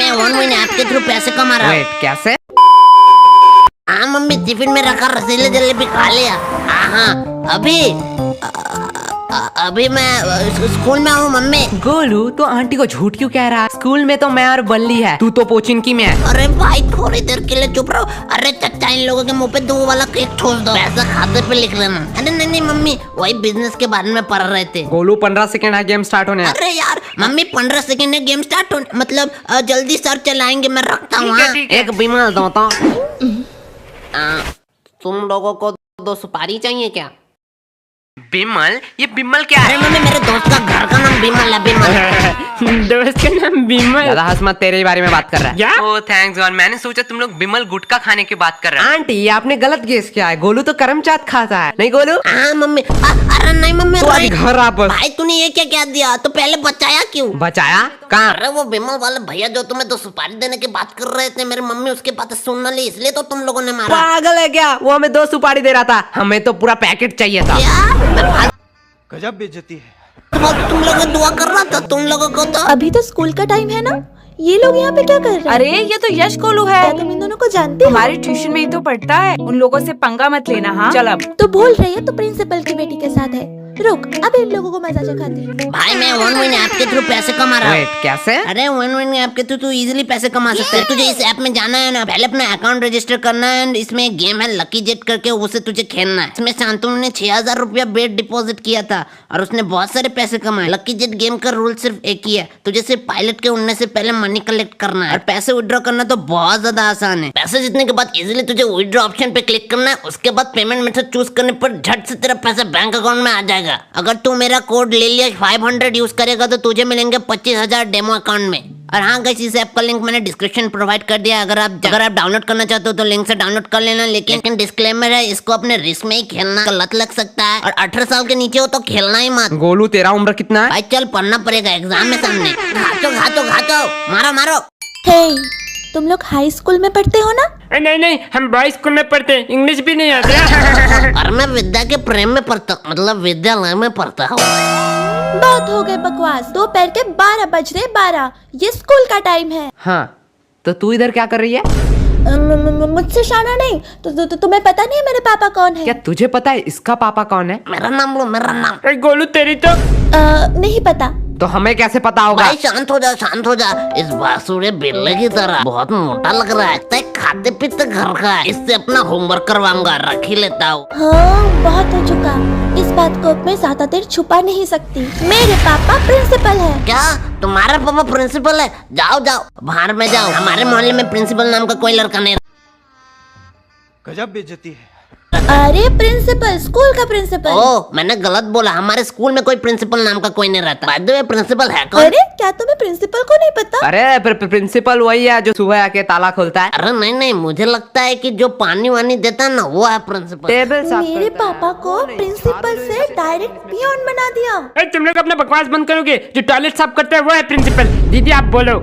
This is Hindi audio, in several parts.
मैं ऑनलाइन ऐप के थ्रू पैसे कमा रहा हूँ। वेट, कैसे? हाँ मम्मी, टिफिन में रखा रसीले जलेबी खा लिया। हाँ अभी मैं स्कूल में हूँ मम्मी। गोलू, तो आंटी को झूठ क्यों कह रहा है? स्कूल में तो मैं और बल्ली है, तू तो पोचिनकी में है। अरे भाई थोड़ी देर के लिए चुप रहो। अरे चचा, इन लोगों के मुंह पे 2 वाला केक ठोस दो, पैसा खाते पे लिख लेना। अरे नहीं मम्मी, वही बिजनेस के बारे में पढ़ रहे थे। गोलू 15 सेकंड है गेम स्टार्ट होने। अरे यार मम्मी, 15 सेकंड में गेम स्टार्ट होने, मतलब जल्दी सर चलाएंगे, मैं रखता हूँ। एक बिमल दो तो। तुम लोगों को 2 सुपारी चाहिए क्या? बिमल? ये बिमल क्या अरे है? मम्मी, मेरे दोस्त का घर का नाम बिमल है, बिमल। दोस्त का नाम बिमल? ज्यादा हंस मत, तेरे बारे में बात कर रहा है। ओह थैंक्स गॉड, मैंने सोचा तुम लोग बिमल गुटखा खाने की बात कर रहे हैं। आंटी, आपने गलत गेस किया है। गोलू तो करमचाट खाता है, नहीं गोलू? हाँ मम्मी। अरे नहीं मम्मी, तो आज घर वापस। भाई तूने ये क्या दिया? तो पहले बचाया क्यों? बचाया कहाँ? अरे वो बिमल वाले भैया जो तुम्हें 2 सुपारी देने की बात कर रहे थे, मेरी मम्मी उसके बात सुन ली, इसलिए तो तुम लोगों ने मारा। पागल है क्या? वो हमें 2 सुपारी दे रहा था, हमें तो पूरा पैकेट चाहिए था। गजब बेइज्जती है। तुम लोगों दुआ कर रहा था तुम लोगों को तो। अभी तो स्कूल का टाइम है ना, ये लोग यहाँ पे क्या कर रहे हैं? अरे ये तो यश गोलू है। क्या तुम इन दोनों को जानते हो? हमारी ट्यूशन में ही तो पढ़ता है, उन लोगों से पंगा मत लेना। हाँ चल अब। तो भूल रही है तो प्रिंसिपल की बेटी के साथ है। रुक, अब इन लोगों को मजा चखाती हूँ। भाई मैं ऑनलाइन ऐप के थ्रू पैसे कमा रहा हूँ। वेट, कैसे? अरे ऑनलाइन ऐप के थ्रू तू इजीली पैसे कमा सकता है। तुझे इस ऐप में जाना है ना, पहले अपना अकाउंट रजिस्टर करना है। एंड इसमें एक गेम है लकी जेट करके, उसे तुझे खेलना है। इसमें शांतनु ने 6000 रुपया बेट डिपॉजिट किया था और उसने बहुत सारे पैसे कमाए। लकी जेट गेम का रूल सिर्फ एक ही है, तुझे सिर्फ पायलट के उड़ने से पहले मनी कलेक्ट करना है और पैसे विड्रॉ करना तो बहुत ज्यादा आसान है। पैसे जीतने के बाद इजीली तुझे विड्रॉ ऑप्शन पे क्लिक करना है। उसके बाद पेमेंट मेथड चूज करने पर झट से तेरा पैसा बैंक अकाउंट में आ जाएगा। अगर तू मेरा कोड ले लिया 500 यूज करेगा तो तुझे मिलेंगे 25,000 डेमो अकाउंट में। और हाँ गाइस, इस ऐप का लिंक मैंने डिस्क्रिप्शन प्रोवाइड कर दिया। अगर आप डाउनलोड करना चाहते हो तो लिंक से डाउनलोड कर लेना। लेकिन डिस्क्लेमर है, इसको अपने रिस्क में ही खेलना, गलत लग सकता है और 18 साल के नीचे हो तो खेलना ही मत। गोलू, तेरा उम्र कितना है? भाई चल, पढ़ना पड़ेगा, एग्जाम में सामने। घाचो मारो। हे, तुम लोग हाई स्कूल में पढ़ते हो ना? नहीं, हम बॉयज स्कूल में पढ़ते हैं, इंग्लिश भी नहीं आती। और मैं विद्या के प्रेम में पढ़ता हूँ, मतलब विद्यालय में पढ़ता हूँ। बहुत हो गए बकवास, दोपहर के 12 बज रहे। 12, ये स्कूल का टाइम है। हाँ, तो तू इधर क्या कर रही है? मुझसे शाना नहीं तो तुम्हें पता नहीं है मेरे पापा कौन है? क्या तुझे पता है इसका पापा कौन है? मेरा नाम लो, मेरा नाम। गोलू, तेरी तो नहीं पता। तो हमें कैसे पता होगा? भाई शांत हो जा। इस बासुरे बिल्ले की तरह बहुत मोटा लग रहा है, तय खाते पीते घर का है। इससे अपना होमवर्क करवाऊंगा, रख ही लेता हूँ। हाँ, बहुत हो चुका। इस बात को मैं ज्यादा देर छुपा नहीं सकती। मेरे पापा प्रिंसिपल है। क्या तुम्हारा पापा प्रिंसिपल है? जाओ बाहर में जाओ, हमारे मोहल्ले में प्रिंसिपल नाम का कोई लड़का नहीं। गजब बेइज्जती है। अरे प्रिंसिपल, स्कूल का प्रिंसिपल। ओह, मैंने गलत बोला। हमारे स्कूल में कोई प्रिंसिपल नाम का कोई नहीं रहता। बाय द वे, प्रिंसिपल है कौन? अरे क्या तुम्हें प्रिंसिपल को नहीं पता? अरे प्रिंसिपल वही है जो सुबह आके ताला खोलता है। अरे नहीं, मुझे लगता है कि जो पानी वानी देता है ना, वो है प्रिंसिपल। टेबल साफ मेरे करता है। पापा को प्रिंसिपल से डायरेक्ट पियोन बना दिया। तुम लोग अपना बकवास बंद करोगे? जो टॉयलेट साफ करते हैं वो है प्रिंसिपल। दीदी आप बोलो।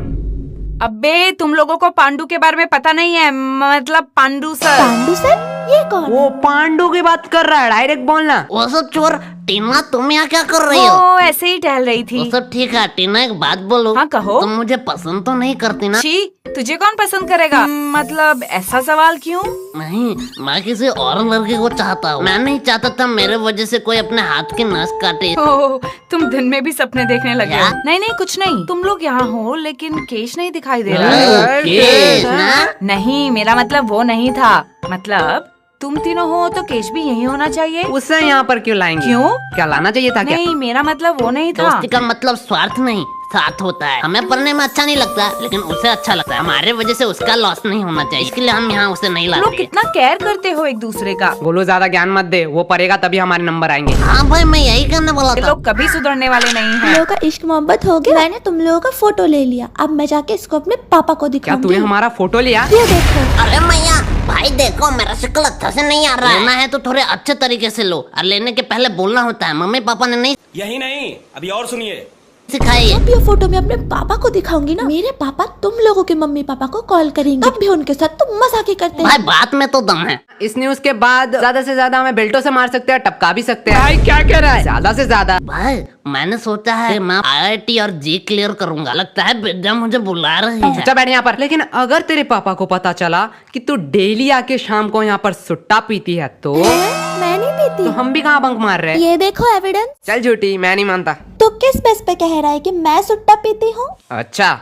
अबे तुम लोगों को पांडु के बारे में पता नहीं है, मतलब पांडु सर। पांडु सर? ये कौन? वो पांडु की बात कर रहा है, डायरेक्ट बोलना। वो सब छोड़, टीना तुम यहाँ क्या कर रही हो? वो ऐसे ही टहल रही थी। वो सब ठीक है। टीना एक बात बोलो। हाँ, कहो। तुम मुझे पसंद तो नहीं करती ना? छी, तुझे कौन पसंद करेगा? मतलब ऐसा सवाल क्यों? नहीं, मैं किसी और लड़के को चाहता हूँ। मैं नहीं चाहता था मेरे वजह से कोई अपने हाथ की नस काटे। ओह, तुम दिन में भी सपने देखने लगे हो? क्या? नहीं कुछ नहीं। तुम लोग यहाँ हो लेकिन केश नहीं दिखाई दे रहा ओह, केश ना? नहीं, मेरा मतलब वो नहीं था। मतलब तुम तीनों हो तो केश भी यही होना चाहिए। उसे यहाँ पर क्यों लाएंगे? क्यों? क्या लाना चाहिए था क्या? नहीं, मेरा मतलब वो नहीं था। दोस्ती का मतलब स्वार्थ नहीं, साथ होता है। हमें पढ़ने में अच्छा नहीं लगता, लेकिन उसे अच्छा लगता है। हमारे वजह से उसका लॉस नहीं होना चाहिए, इसलिए हम यहाँ उसे नहीं तुम लोग लाते। कितना केयर करते हो एक दूसरे का। गोलू, ज्यादा ज्ञान मत दे, वो पढ़ेगा तभी हमारे नंबर आएंगे। हाँ भाई, मैं यही करने वाला ये था। लोग कभी सुधरने वाले नहीं तुम हैं। लोगों का इश्क मोहब्बत हो गया। मैंने तुम लोगों का फोटो ले लिया, अब मैं जाके इसको अपने पापा को क्या दिखाऊंगी। तूने हमारा फोटो लिया? ये देखो। अरे मैया, भाई देखो मेरा शक्ल अच्छा से नहीं आ रहा है। लेना है तो थोड़े अच्छे तरीके से लो, और लेने के पहले बोलना होता है। मम्मी पापा ने नहीं। यही नहीं, अभी और सुनिए। सिखाई है। जब ये फोटो मैं अपने पापा को दिखाऊंगी ना, मेरे पापा तुम लोगों के मम्मी पापा को कॉल करेंगे, तब भी उनके साथ तुम मजाक ही करते भाई हैं। बात में तो दम है। इस न्यूज के बाद ज्यादा से ज्यादा हमें बेल्टों से मार सकते हैं, टपका भी सकते हैं। भाई क्या कह रहा है? ज्यादा से ज्यादा। भाई मैंने सोचा है कि मैं IIT और जी क्लियर करूंगा। लगता है विद्या मुझे बुला रही है। चुपचाप बैठ यहाँ पर। लेकिन अगर तेरे पापा को पता चला कि तू डेली आके शाम को यहाँ पर सुट्टा पीती है तो मैं नहीं तो पीती। हम भी कहाँ बंक मार रहे हैं? ये देखो एविडेंस। चल झूठी, मैं नहीं मानता। तो किस बेस पे कह रहा है कि मैं सुट्टा पीती हूँ? अच्छा,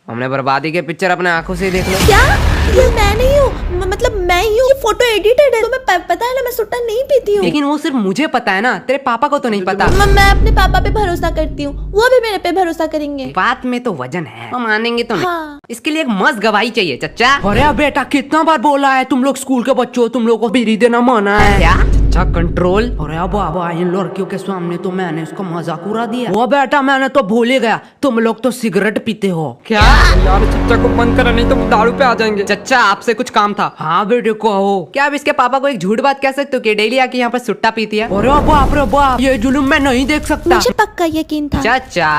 हमने बर्बादी के पिक्चर अपने आंखों से ही देख लो। क्या? ये मैं नहीं हूँ, मतलब मैं ही हूँ। ये फोटो एडिटेड है। तुम्हें पता है ना, मैं सुट्टा नहीं पीती हूँ। लेकिन वो सिर्फ मुझे पता है ना, तेरे पापा को तो नहीं पता। मैं अपने पापा पे भरोसा करती हूँ, वो भी मेरे पे भरोसा करेंगे। बात में तो वजन है, हम मानेंगे तो नहीं। हाँ। इसके लिए एक मस्त गवाही चाहिए चच्चा। अरे बेटा कितना बार बोला है, तुम लोग स्कूल के बच्चों, तुम लोग को बीड़ी देना मना है। क्या चच्चा कंट्रोल? अरे बाबा इन लड़कियों के सामने तो मैंने इसका मजाक उड़ा दिया। वो बेटा मैंने तो भूल ही गया, तुम लोग तो सिगरेट पीते हो। क्या यार चच्चा को बंद करा, नहीं तो दारू पे आ जाएंगे। चच्चा आपसे कुछ काम था। हाँ बेटे कहो। क्या आप इसके पापा को एक झूठ बात कह सकते हो कि डेली आके यहाँ पर सुट्टा पीती है? अरे बाप रे बाप, ये जुलूम मैं नहीं देख सकता। मुझे पक्का यकीन था। चाचा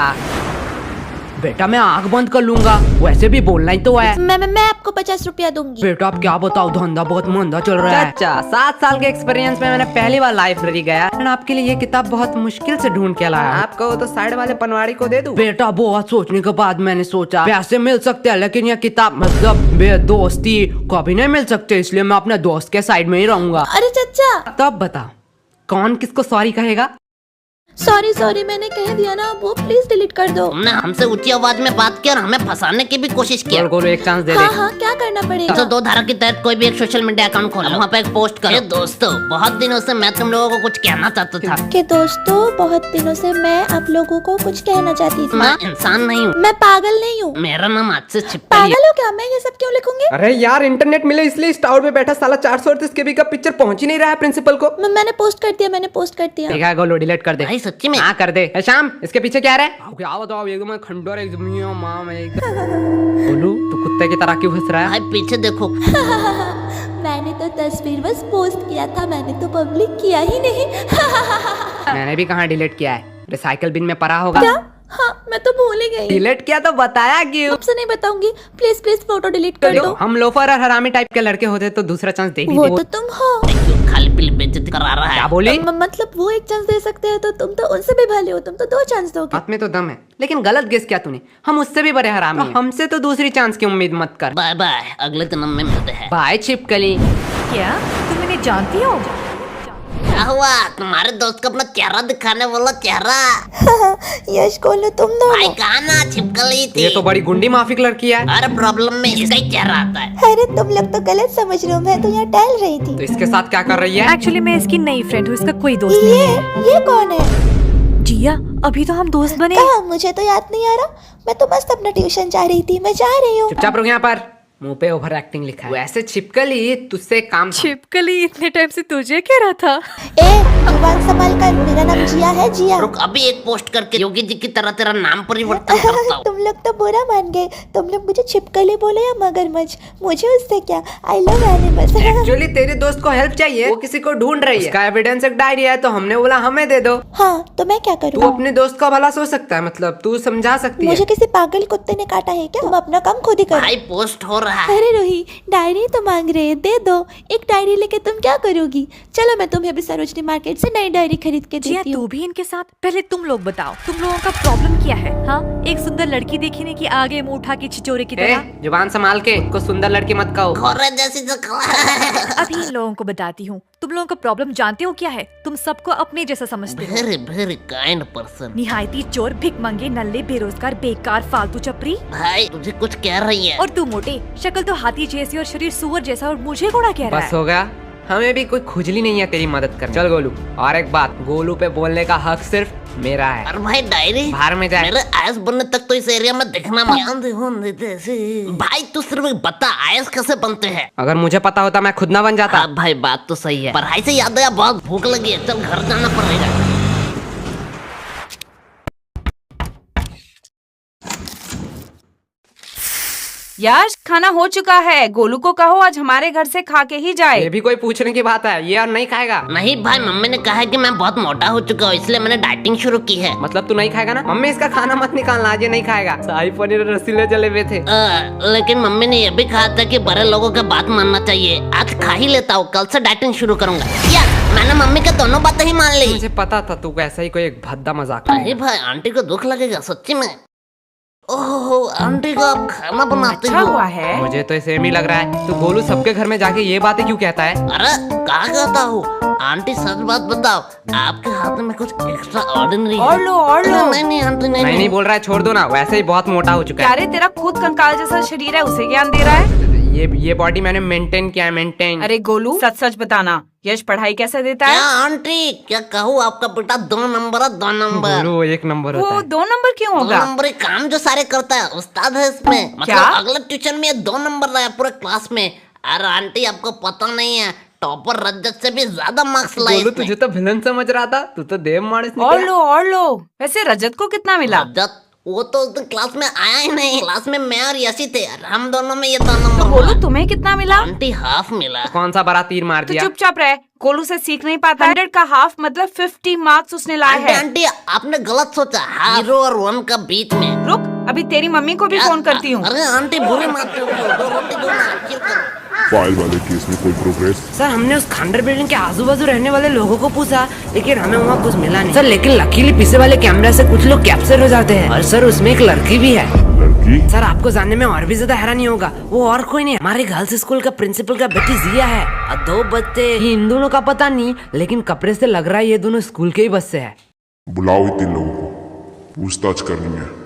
बेटा मैं आंख बंद कर लूंगा, वैसे भी बोलना ही तो है। मैं आपको 50 रुपया दूंगी। बेटा आप क्या बताओ, धंधा बहुत मंदा चल रहा है। चाचा 7 साल के एक्सपीरियंस में मैंने पहली बार लाइब्रेरी गया और आपके लिए ये किताब बहुत मुश्किल से ढूंढ के लाया। आप कहो तो साइड वाले पनवाड़ी को दे दूं? बेटा बहुत सोचने के बाद मैंने सोचा पैसे मिल सकते हैं, लेकिन ये किताब मतलब बेदोस्ती कभी नहीं मिल सकते, इसलिए मैं अपने दोस्त के साइड में ही रहूंगा। अरे चचा, तब बता कौन किसको सॉरी कहेगा? सॉरी मैंने कह दिया ना, वो प्लीज डिलीट कर दो। तुमने हमसे ऊंची आवाज में बात की और हमें फंसाने की भी कोशिश की। गोलू एक चांस दे दे। हाँ, क्या करना पड़ेगा? 102 धारा के तहत कोई भी एक सोशल मीडिया अकाउंट खोलो, वहाँ पे एक पोस्ट करो। दोस्तों बहुत दिनों से मैं तुम लोगों को कुछ कहना चाहता था। कि दोस्तों बहुत दिनों से मैं आप लोगों को कुछ कहना चाहती थी। मैं इंसान नहीं हूँ, मैं पागल नहीं हूँ। मेरा नाम आज से छिपकली है। पागल हो क्या? मैं ये सब क्यों लिखूंगी? अरे यार इंटरनेट मिले इसलिए इस टावर पे बैठा साला 438 KB का पिक्चर पहुंच ही नहीं रहा है प्रिंसिपल को। मैंने पोस्ट कर दिया, मैंने पोस्ट कर दिया। देखा गोलू डिलीट कर दे। भाई सच्ची में? हाँ कर दे। ए, शाम इसके पीछे क्या रहा है? क्या बताओ एकदम खंडर एकदम मां में एकदम। गोलू तू कुत्ते की तरह क्यों हंस रहा है? भाई पीछे देखो। मैंने तो तस्वीर बस पोस्ट किया था, मैंने तो पब्लिक किया ही नहीं। मैंने भी कहाँ डिलीट किया है, रिसाइकल बिन में पड़ा होगा। क्या? हाँ, मैं तो भूल ही गई। डिलीट किया तो बताया क्यों? आपसे नहीं बताऊंगी, प्लीज फोटो डिलीट कर दो। हम लोफर और हरामी टाइप के लड़के होते तो दूसरा चांस दे ही वो देते। तो तुम हो। क्यों खाली पीली बेइज्जती करा रहा है? क्या बोली? मतलब वो एक चांस दे सकते हैं तो तुम तो उनसे भी भले हो, तुम तो 2 चांस दोगे। बात में तो दम है, लेकिन गलत गेस किया तूने। हम उससे भी बड़े हरामी हैं। हमसे तो दूसरी चांस की उम्मीद मत कर। बाय बाय, अगले जन्म में मिलते हैं। बाय छिपकली। क्या तुम इन्हें जानती हो? क्या हुआ? तुम्हारे दोस्त को अपना चेहरा दिखाने वाला चेहरा। यश गोलू तुम भाई दोनों। कहा ना छिपकली थी। ये तो बड़ी गुंडी माफिक लड़की है। हर प्रॉब्लम में इसका ही चेहरा आता है। अरे तुम लोग तो गलत समझ रहे हो, मैं तो यहाँ टहल रही थी। तो इसके साथ क्या कर रही है? एक्चुअली मैं इसकी नई फ्रेंड हूँ, इसका कोई दोस्त नहीं है। ये कौन है? जिया, अभी तो हम दोस्त बने। कहाँ? मुझे तो याद नहीं आ रहा। मैं तो मस्त अपना ट्यूशन जा रही थी, मैं जा रही हूँ। चुपचाप रुक यहाँ पर, मुंह पे ओवर एक्टिंग लिखा है। वैसे छिपकली तुझसे काम छिपकली इतने टाइम से तुझे कह रहा था। ए जुबान संभाल कर, मेरा नाम जिया है, जिया। रुक अभी एक पोस्ट करके योगी जी की तरह तेरा नाम परिवर्तन करता हूँ। तुम लोग तो बुरा मान गए, तुम लोग मुझे छिपकली बोले या मगरमच्छ, मुझे उससे क्या। I love animals. एक्चुअली तेरे दोस्त को हेल्प चाहिए, वो किसी को ढूंढ रही है। इसका एविडेंस एक डायरी है, तो हमने बोला हमें दे दो। हाँ तो मैं क्या तू करूँ? अपने दोस्त का भला सोच सकता है, मतलब तू समझा सकती है। मुझे किसी पागल कुत्ते ने काटा है क्या? तुम अपना काम खुद ही करो। भाई पोस्ट हो रहा है। अरे रोही, डायरी तो मांग रहे हैं, दे दो। एक डायरी लेके तुम क्या करोगी? चलो मैं तुम्हें अभी सरोजनी मार्केट से नई डायरी खरीद के जिया देती हूँ। तू भी इनके साथ। पहले तुम लोग बताओ, तुम लोगों का प्रॉब्लम क्या है? हाँ, एक सुंदर लड़की देखी नहीं कि आगे मुंह उठा के छिचोरे की तरह। जुबान संभाल के, को सुंदर लड़की मत कहो। खोरे जैसी जो अभी इन लोगों को बताती हूँ। तुम लोगों का प्रॉब्लम जानते हो क्या है? तुम सबको अपने जैसा समझते हो। Very kind person. निहायती चोर, भिखमंगे, नल्ले, बेरोजगार, बेकार, फालतू चपरी। भाई तुझे कुछ कह रही है। और तू मोटे, शक्ल तो हाथी जैसी और शरीर सुअर जैसा, और मुझे घोड़ा कह रहा बस है। हो गया, हमें भी कोई खुजली नहीं है तेरी मदद कर। चल गोलू, और एक बात, गोलू पे बोलने का हक सिर्फ मेरा है। और भाई डायरी बाहर में जाए। मेरे आयस बनने तक तो इस एरिया में दिखना भाई तू सिर्फ बता आयस कैसे बनते हैं। अगर मुझे पता होता मैं खुद ना बन जाता। हाँ भाई बात तो सही है। पढ़ाई से याद आया, बहुत भूख लगी है, चल घर जाना पड़ेगा। यार खाना हो चुका है, गोलू को कहो आज हमारे घर से खा के ही जाए। ये भी कोई पूछने की बात है? ये और नहीं खाएगा? नहीं भाई, मम्मी ने कहा है कि मैं बहुत मोटा हो चुका हूँ, इसलिए मैंने डाइटिंग शुरू की है। मतलब तू नहीं खाएगा ना? मम्मी इसका खाना मत निकालना, आज ये नहीं खाएगा। शाही पनीर और रसीले जले हुए थे। लेकिन मम्मी ने ये भी कहा था कि बड़े लोगों का बात मानना चाहिए। आज खा ही लेता हूँ, कल से डाइटिंग शुरू करूंगा। यार मैंने मम्मी का दोनों बातें ही मान ली। मुझे पता था तू ऐसा ही कोई एक भद्दा मजाक अरे करेगा। भाई, आंटी को दुख लगेगा सच्ची में। ओहो, आंटी को आप खाना बनाते अच्छा हो? हुआ है। मुझे तो सेम ही लग रहा है। तू गोलू सबके घर में जाके ये बातें क्यों कहता है? अरे कहा कहता हूँ? आंटी सच बात बताओ, आपके हाथ में कुछ एक्स्ट्रा ऑर्डिनरी है? और लो। नहीं आंटी नहीं। नहीं बोल रहा है, छोड़ दो ना, वैसे ही बहुत मोटा हो चुका है। अरे तेरा खुद कंकाल जैसा शरीर है, उसे ज्ञान दे रहा है। ये बॉडी मैंने मेंटेन किया है, मेंटेन। अरे गोलू सच सच बताना, यश पढ़ाई कैसे देता क्या है? आंटी, क्या कहूँ, आपका बेटा 2 नंबर है, 2 नंबर। गोलू 1 नंबर होता वो है। 2 नंबर क्यों 2 होगा? नंबर ही काम जो सारे करता है, उस्ताद है इसमें। क्या? मतलब अगले ट्यूशन में ये 2 नंबर रहा है पूरे क्लास में। अरे आंटी आपको पता नहीं है, टॉपर रजत से भी ज्यादा मार्क्स लाए गोलू इसने। तुझे तो विलन समझ रहा था, तू तो देव मानस और लो। वैसे रजत को कितना मिला? रजत वो तो उस दिन क्लास में आया ही नहीं। क्लास में मैं और यशी थे, हम दोनों में ये 2 नंबर गोलू हुआ। तुम्हें कितना मिला? आंटी हाफ मिला। कौन सा बड़ा तीर मार तो दिया? चुपचाप रहे, गोलू से सीख नहीं पाता। 100 का हाफ मतलब 50 मार्क्स उसने लाए आंटी हैं। आंटी आपने गलत सोचा, 0 और 1 का बीच में। रुक, अभी तेरी मम्मी को भी फोन करती हूँ। अरे आंटी बुरी मत करो, 2 रोटी दो ना, चिल करो। फाइल वाले केस में कोई प्रोग्रेस? सर हमने उस खंडर बिल्डिंग के आजू बाजू रहने वाले लोगों को पूछा, लेकिन हमें वहाँ कुछ मिला नहीं सर। लेकिन लकीली पीछे वाले कैमरा से कुछ लोग कैप्चर हो जाते हैं, और सर उसमें एक लड़की भी है। लड़की? सर आपको जानने में और भी ज्यादा हैरानी होगा, वो और कोई नहीं, हमारे गर्ल्स स्कूल का प्रिंसिपल का बेटी जिया है। और 2 बच्चे, ये इन दोनों का पता नहीं, लेकिन कपड़े से लग रहा है ये दोनों स्कूल के ही बच्चे हैं। बुलाओ इन 3 लोगों को, पूछताछ करनी है।